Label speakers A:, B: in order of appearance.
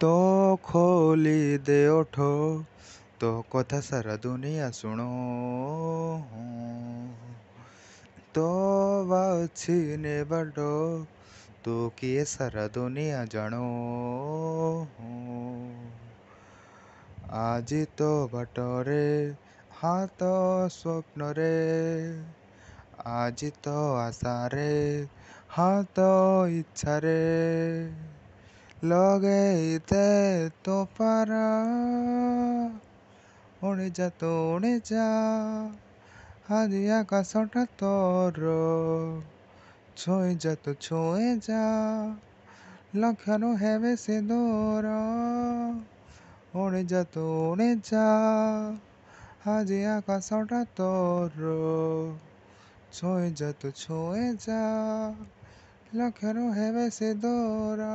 A: तो खोली दे ओठो तो कथा सारा दुनिया सुनो तो बाछी ने बड़ो तो किए सारा दुनिया जानो आज तो बाटरे हाथ स्वप्न रे आज तो आशारे हाथ इच्छा रे ଲଗେଇଦେ ତୋ ପାରା ଉଣି ଯା ତୁ ଉଣି ଯା ଆଜି ଆକାଶଟା ତୋର ଛୁଇଁ ଯା ତୁ ଛୁଇଁ ଯା ଲକ୍ଷରୁ ହେବେ ସେ ଦୂର ଉଣି ଯା ତୁ ଉଣି ଯା ଆଜି ଆକାଶଟା ତୋର ଛୁଇଁ ଯା ତୁ ଛୁଇଁ ଯା ଲକ୍ଷରୁ ହେବେ ସେ ଦୂର।